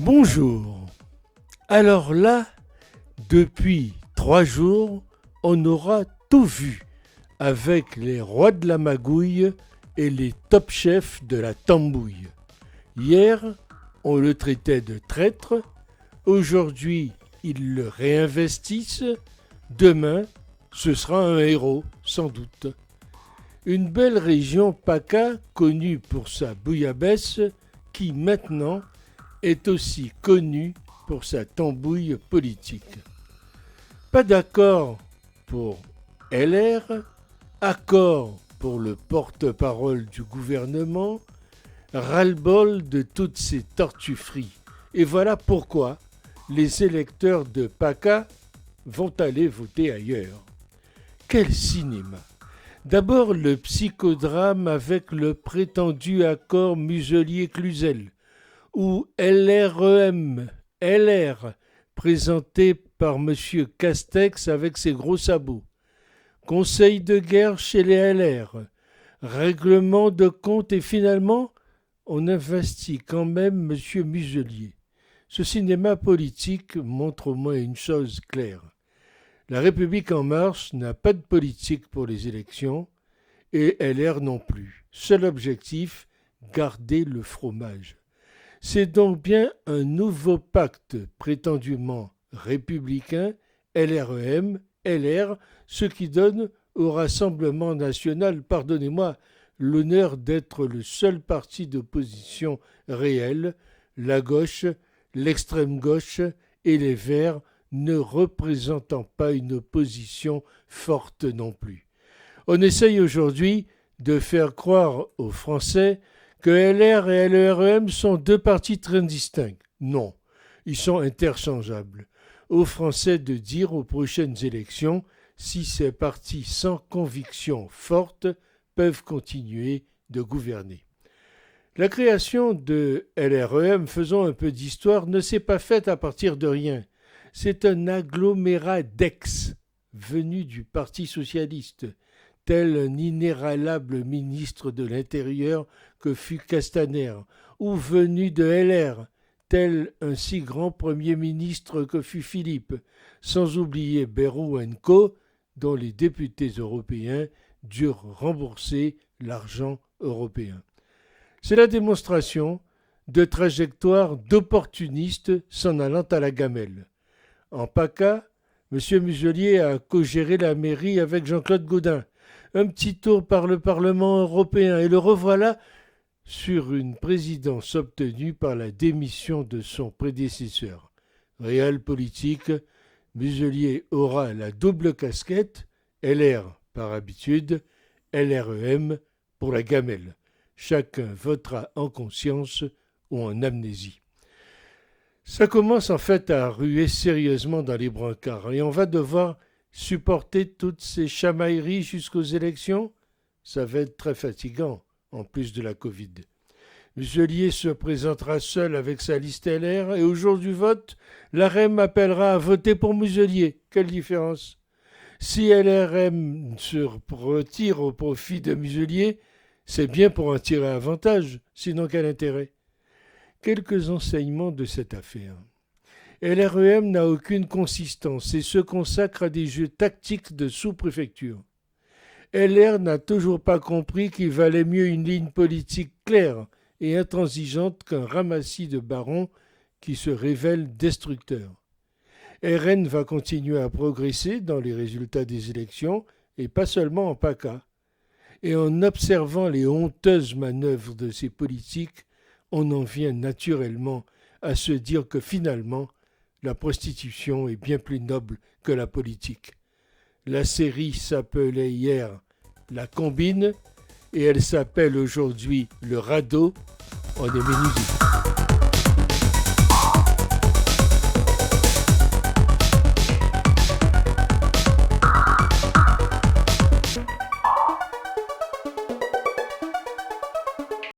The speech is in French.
Bonjour. Alors là, depuis 3 jours, on aura tout vu avec les rois de la magouille et les top chefs de la tambouille. Hier, on le traitait de traître, aujourd'hui, ils le réinvestissent, demain, ce sera un héros, sans doute. Une belle région PACA connue pour sa bouillabaisse qui maintenant est aussi connue pour sa tambouille politique. Pas d'accord pour LR, accord pour le porte-parole du gouvernement, ras-le-bol de toutes ces tortueries. Et voilà pourquoi les électeurs de PACA vont aller voter ailleurs. Quel cinéma! D'abord le psychodrame avec le prétendu accord Muselier-Cluzel, ou LREM, LR, présenté par M. Castex avec ses gros sabots. Conseil de guerre chez les LR, règlement de compte et finalement, on investit quand même M. Muselier. Ce cinéma politique montre au moins une chose claire. La République en marche n'a pas de politique pour les élections et LR non plus. Seul objectif, garder le fromage. C'est donc bien un nouveau pacte prétendument républicain, LREM, LR, ce qui donne au Rassemblement national, pardonnez-moi, l'honneur d'être le seul parti d'opposition réel, la gauche, l'extrême gauche et les Verts ne représentant pas une opposition forte non plus. On essaye aujourd'hui de faire croire aux Français que LR et LREM sont deux partis très distincts. Non, ils sont interchangeables. Aux Français de dire aux prochaines élections si ces partis sans conviction forte peuvent continuer de gouverner. La création de LREM, faisons un peu d'histoire, ne s'est pas faite à partir de rien. C'est un agglomérat d'ex venu du Parti socialiste, tel un inéralable ministre de l'Intérieur que fut Castaner, ou venu de LR, tel un si grand Premier ministre que fut Philippe, sans oublier Bayrou & Co., dont les députés européens durent rembourser l'argent européen. C'est la démonstration de trajectoires d'opportunistes s'en allant à la gamelle. En PACA, M. Muselier a co-géré la mairie avec Jean-Claude Gaudin. Un petit tour par le Parlement européen et le revoilà sur une présidence obtenue par la démission de son prédécesseur. Réel politique, Muselier aura la double casquette, LR par habitude, LREM pour la gamelle. Chacun votera en conscience ou en amnésie. Ça commence en fait à ruer sérieusement dans les brancards et on va devoir supporter toutes ces chamailleries jusqu'aux élections. Ça va être très fatigant, en plus de la Covid. Muselier se présentera seul avec sa liste LR et au jour du vote, l'AREM appellera à voter pour Muselier. Quelle différence! Si LRM se retire au profit de Muselier, c'est bien pour en tirer avantage, sinon quel intérêt? Quelques enseignements de cette affaire. LREM n'a aucune consistance et se consacre à des jeux tactiques de sous-préfecture. LR n'a toujours pas compris qu'il valait mieux une ligne politique claire et intransigeante qu'un ramassis de barons qui se révèlent destructeurs. RN va continuer à progresser dans les résultats des élections et pas seulement en PACA. Et en observant les honteuses manœuvres de ces politiques, on en vient naturellement à se dire que finalement, la prostitution est bien plus noble que la politique. La série s'appelait hier La Combine et elle s'appelle aujourd'hui Le Radeau. On est menuisier.